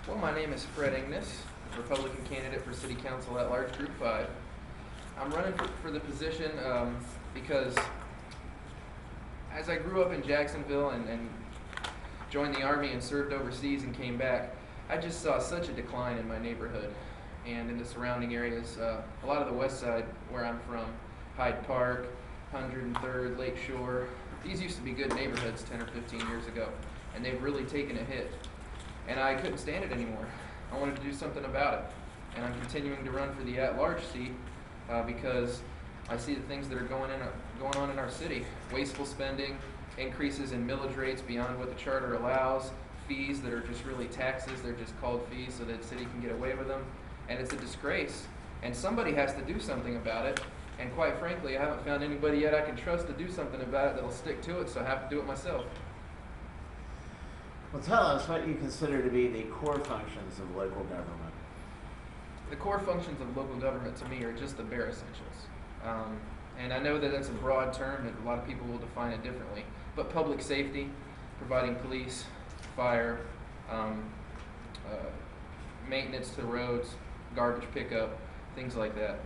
Well, my name is Fred Engness, Republican candidate for City Council at Large, Group 5. I'm running for the position because as I grew up in Jacksonville and joined the Army and served overseas and came back, I just saw such a decline in my neighborhood and in the surrounding areas. A lot of the west side where I'm from, Hyde Park, 103rd, Lake Shore, these used to be good neighborhoods 10 or 15 years ago, and they've really taken a hit. And I couldn't stand it anymore. I wanted to do something about it. And I'm continuing to run for the at-large seat because I see the things that are going on in our city. Wasteful spending, increases in millage rates beyond what the charter allows, fees that are just really taxes, they're just called fees so that the city can get away with them. And it's a disgrace. And somebody has to do something about it. And quite frankly, I haven't found anybody yet I can trust to do something about it that'll stick to it, so I have to do it myself. Well, tell us what you consider to be the core functions of local government. The core functions of local government to me are just the bare essentials. And I know that that's a broad term and a lot of people will define it differently. But public safety, providing police, fire, maintenance to roads, garbage pickup, things like that.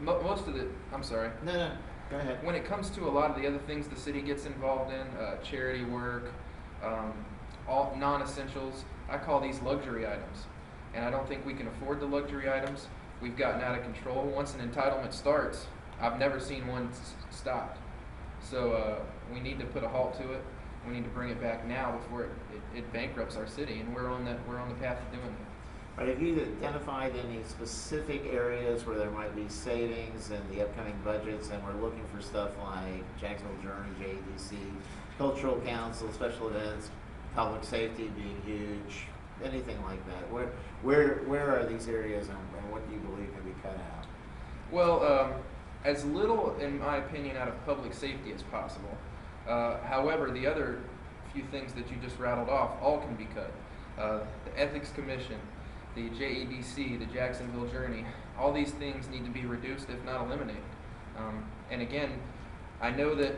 Most of the, I'm sorry. No, go ahead. When it comes to a lot of the other things the city gets involved in, charity work, all non-essentials, I call these luxury items. And I don't think we can afford the luxury items. We've gotten out of control. Once an entitlement starts, I've never seen one stopped. So we need to put a halt to it. We need to bring it back now before it bankrupts our city, and we're on the path of doing that. Right, have you identified any specific areas where there might be savings in the upcoming budgets, and we're looking for stuff like Jacksonville Journey, JEDC, Cultural Council, special events, public safety being huge, anything like that? Where are these areas, and what do you believe can be cut out? Well, as little, in my opinion, out of public safety as possible. However, the other few things that you just rattled off all can be cut. The Ethics Commission, the JEDC, the Jacksonville Journey, all these things need to be reduced, if not eliminated. And again, I know that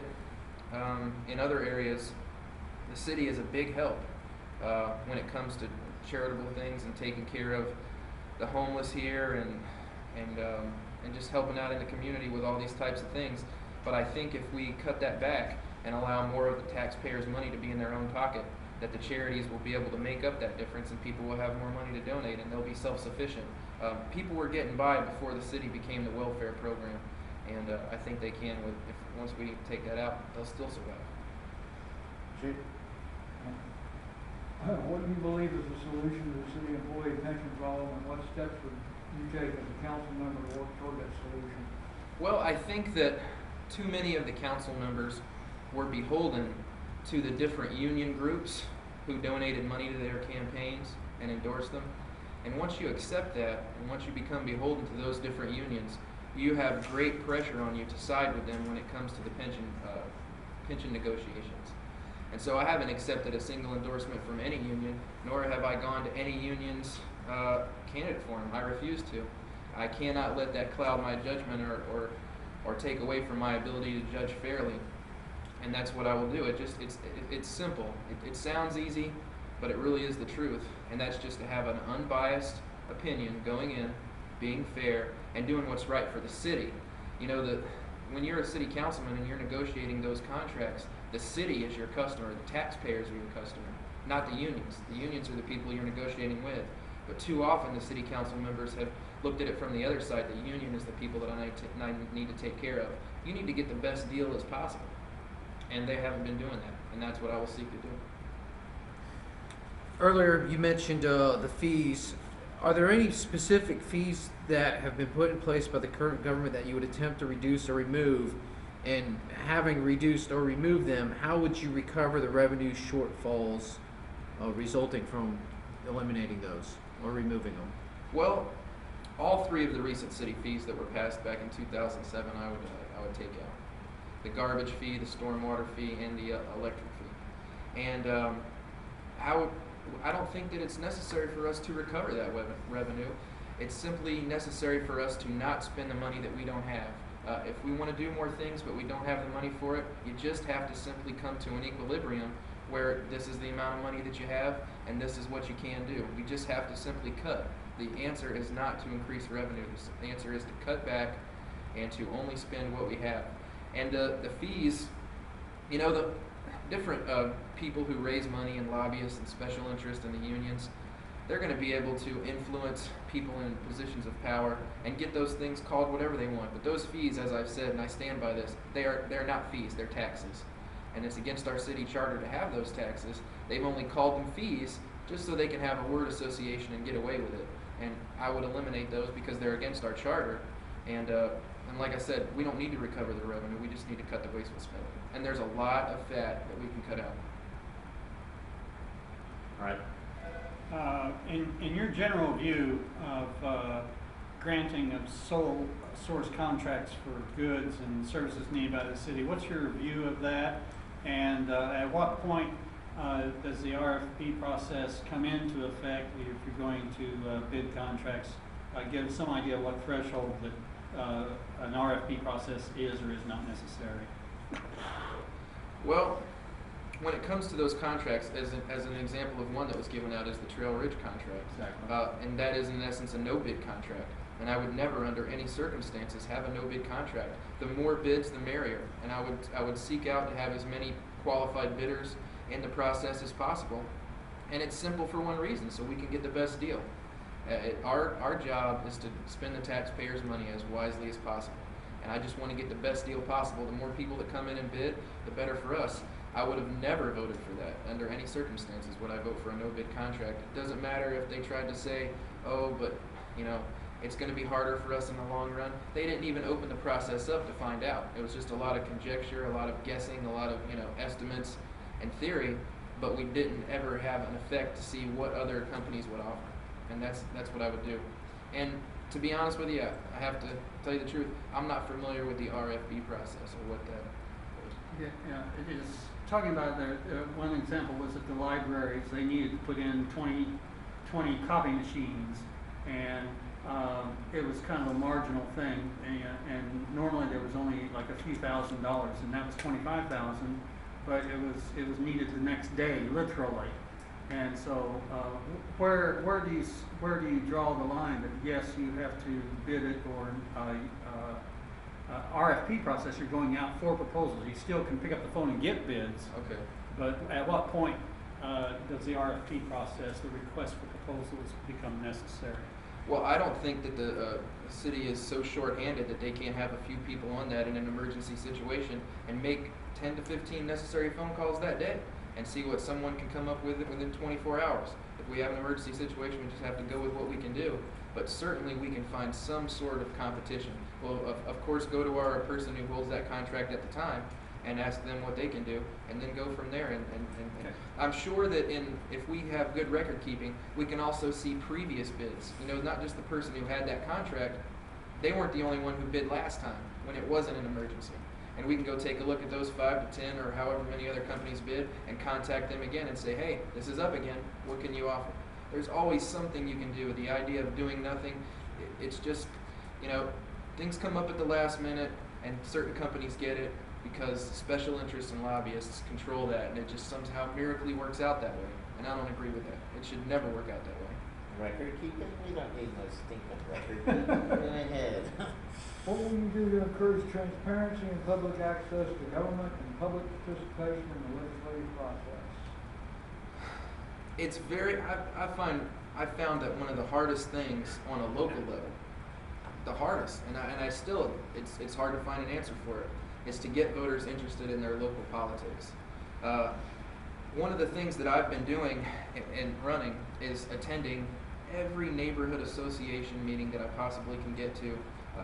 in other areas, the city is a big help when it comes to charitable things and taking care of the homeless here and just helping out in the community with all these types of things. But I think if we cut that back and allow more of the taxpayers' money to be in their own pocket, that the charities will be able to make up that difference and people will have more money to donate and they'll be self-sufficient. People were getting by before the city became the welfare program, and I think they can once we take that out, they'll still survive. Chief? What do you believe is the solution to the city employee pension problem, and what steps would you take as a council member to work toward that solution? Well, I think that too many of the council members were beholden to the different union groups who donated money to their campaigns and endorsed them. And once you accept that, and once you become beholden to those different unions, you have great pressure on you to side with them when it comes to the pension negotiations. And so I haven't accepted a single endorsement from any union, nor have I gone to any union's candidate forum. I refuse to. I cannot let that cloud my judgment or take away from my ability to judge fairly. And that's what I will do. It's simple. It sounds easy, but it really is the truth. And that's just to have an unbiased opinion going in, being fair, and doing what's right for the city. You know, when you're a city councilman and you're negotiating those contracts, the city is your customer, the taxpayers are your customer, not the unions. The unions are the people you're negotiating with. But too often the city council members have looked at it from the other side. The union is the people that I need to take care of. You need to get the best deal as possible. And they haven't been doing that, and that's what I will seek to do. Earlier, you mentioned the fees. Are there any specific fees that have been put in place by the current government that you would attempt to reduce or remove? And having reduced or removed them, how would you recover the revenue shortfalls resulting from eliminating those or removing them? Well, all three of the recent city fees that were passed back in 2007, I would take out. The garbage fee, the stormwater fee, and the electric fee. And I don't think that it's necessary for us to recover that revenue. It's simply necessary for us to not spend the money that we don't have. If we want to do more things but we don't have the money for it, you just have to simply come to an equilibrium where this is the amount of money that you have and this is what you can do. We just have to simply cut. The answer is not to increase revenue. The answer is to cut back and to only spend what we have. And the fees, you know, the different people who raise money and lobbyists and special interests in the unions, they're going to be able to influence people in positions of power and get those things called whatever they want. But those fees, as I've said, and I stand by this, they're not fees, they're taxes. And it's against our city charter to have those taxes. They've only called them fees just so they can have a word association and get away with it. And I would eliminate those because they're against our charter. And like I said, we don't need to recover the revenue, we just need to cut the wasteful spending. And there's a lot of fat that we can cut out. All right. In your general view of granting of sole source contracts for goods and services needed by the city, what's your view of that? And at what point does the RFP process come into effect if you're going to bid contracts? Give some idea of what threshold that an RFP process is or is not necessary. Well, when it comes to those contracts, as an example of one that was given out is the Trail Ridge contract. Exactly. And that is in essence a no-bid contract. And I would never, under any circumstances, have a no-bid contract. The more bids, the merrier. And I would seek out to have as many qualified bidders in the process as possible. And it's simple for one reason, so we can get the best deal. Our job is to spend the taxpayers' money as wisely as possible. And I just want to get the best deal possible. The more people that come in and bid, the better for us. I would have never voted for that under any circumstances would I vote for a no-bid contract. It doesn't matter if they tried to say, oh, but, you know, it's going to be harder for us in the long run. They didn't even open the process up to find out. It was just a lot of conjecture, a lot of guessing, a lot of, you know, estimates and theory, but we didn't ever have an effect to see what other companies would offer. And that's what I would do. And to be honest with you, I have to tell you the truth, I'm not familiar with the RFP process or what that is. Yeah, it is. Talking about one example was at the libraries, they needed to put in 20 copy machines, and it was kind of a marginal thing, and normally there was only like a few $1,000s, and that was $25,000, but it was needed the next day, literally. And so, where do you draw the line that yes, you have to bid it, or RFP process, you're going out for proposals. You still can pick up the phone and get bids. Okay. But at what point does the RFP process, the request for proposals, become necessary? Well, I don't think that the city is so short-handed that they can't have a few people on that in an emergency situation and make 10 to 15 necessary phone calls that day and see what someone can come up with within 24 hours. If we have an emergency situation, we just have to go with what we can do. But certainly we can find some sort of competition. Well, of course, go to our person who holds that contract at the time and ask them what they can do, and then go from there. And Okay. I'm sure that if we have good record keeping, we can also see previous bids. You know, not just the person who had that contract. They weren't the only one who bid last time when it wasn't an emergency. And we can go take a look at those 5 to 10 or however many other companies bid and contact them again and say, hey, this is up again. What can you offer? There's always something you can do. The idea of doing nothing, it's just, you know, things come up at the last minute and certain companies get it because special interests and lobbyists control that, and it just somehow miraculously works out that way. And I don't agree with that. It should never work out that way. Record keeping? We don't need no stinking record keeping. Go ahead. What will you do to encourage transparency and public access to government and public participation in the legislative process? It's very, I found that one of the hardest things on a local level, the hardest, and I still, it's hard to find an answer for it, is to get voters interested in their local politics. One of the things that I've been doing and running is attending every neighborhood association meeting that I possibly can get to,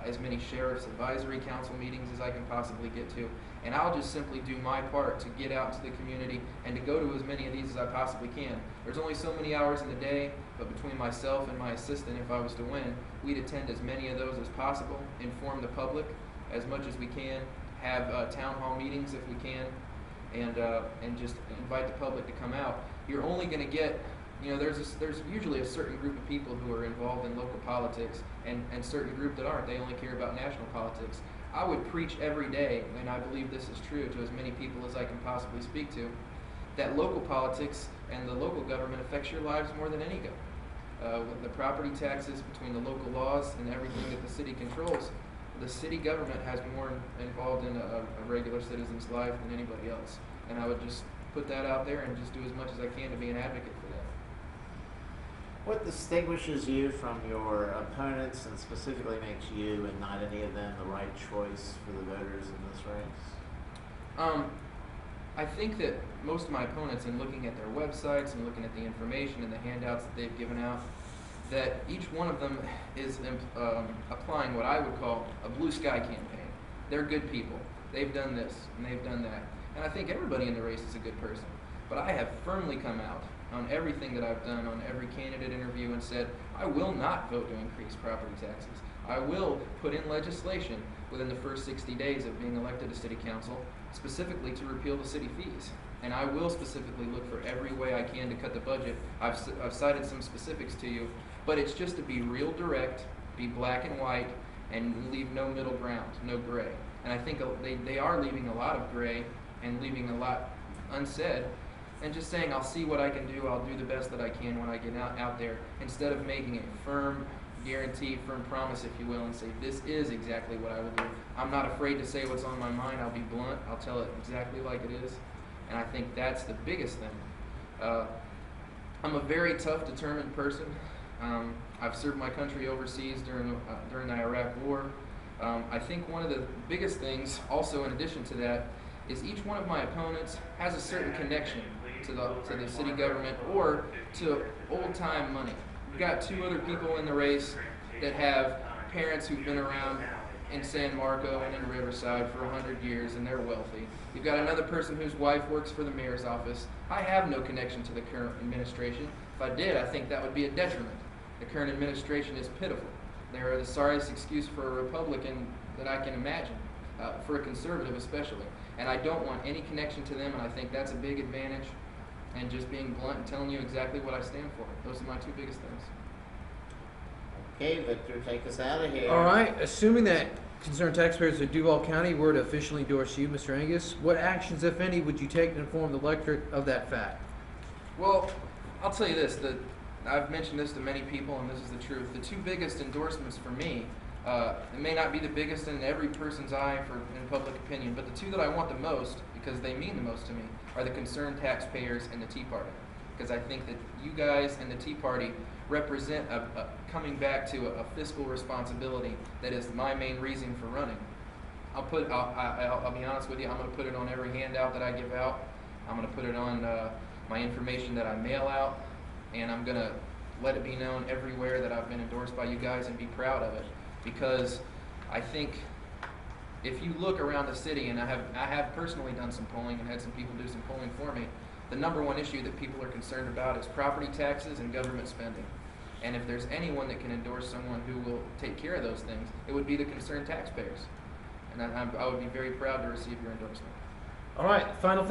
as many sheriff's advisory council meetings as I can possibly get to, and I'll just simply do my part to get out to the community and to go to as many of these as I possibly can. There's only so many hours in the day, but between myself and my assistant, if I was to win, we'd attend as many of those as possible, inform the public as much as we can, have town hall meetings if we can, and just invite the public to come out. You're only going to get, you know, there's usually a certain group of people who are involved in local politics and certain group that aren't. They only care about national politics. I would preach every day, and I believe this is true, to as many people as I can possibly speak to, that local politics and the local government affects your lives more than any government. With the property taxes, between the local laws and everything that the city controls, the city government has more involved in a regular citizen's life than anybody else. And I would just put that out there and just do as much as I can to be an advocate for that. What distinguishes you from your opponents and specifically makes you and not any of them the right choice for the voters in this race? I think that most of my opponents, in looking at their websites and looking at the information and the handouts that they've given out, that each one of them is applying what I would call a blue sky campaign. They're good people. They've done this and they've done that. And I think everybody in the race is a good person. But I have firmly come out on everything that I've done, on every candidate interview, and said, I will not vote to increase property taxes. I will put in legislation within the first 60 days of being elected to city council, specifically to repeal the city fees. And I will specifically look for every way I can to cut the budget. I've cited some specifics to you, but it's just to be real direct, be black and white, and leave no middle ground, no gray. And I think they are leaving a lot of gray and leaving a lot unsaid, and just saying, I'll see what I can do, I'll do the best that I can when I get out there, instead of making a firm guarantee, firm promise, if you will, and say, this is exactly what I will do. I'm not afraid to say what's on my mind. I'll be blunt. I'll tell it exactly like it is. And I think that's the biggest thing. I'm a very tough, determined person. I've served my country overseas during the Iraq War. I think one of the biggest things, also in addition to that, is each one of my opponents has a certain connection to the city government or to old-time money. We've got two other people in the race that have parents who've been around in San Marco and in Riverside for 100 years, and they're wealthy. You've got another person whose wife works for the mayor's office. I have no connection to the current administration. If I did, I think that would be a detriment. The current administration is pitiful. They're the sorriest excuse for a Republican that I can imagine, for a conservative especially. And I don't want any connection to them, and I think that's a big advantage. And just being blunt and telling you exactly what I stand for. Those are my two biggest things. Okay, Victor, take us out of here. All right. Assuming that concerned taxpayers of Duval County were to officially endorse you, Mr. Engness, what actions, if any, would you take to inform the electorate of that fact? Well, I'll tell you this. I've mentioned this to many people, and this is the truth. The two biggest endorsements for me, it may not be the biggest in every person's eye in public opinion, but the two that I want the most, because they mean the most to me, are the concerned taxpayers and the Tea Party. Because I think that you guys and the Tea Party represent coming back to a fiscal responsibility that is my main reason for running. I'll be honest with you, I'm going to put it on every handout that I give out. I'm going to put it on my information that I mail out, and I'm going to let it be known everywhere that I've been endorsed by you guys and be proud of it. Because I think if you look around the city, and I have personally done some polling and had some people do some polling for me, the number one issue that people are concerned about is property taxes and government spending. And if there's anyone that can endorse someone who will take care of those things, it would be the concerned taxpayers. And I would be very proud to receive your endorsement. All right. Final thing.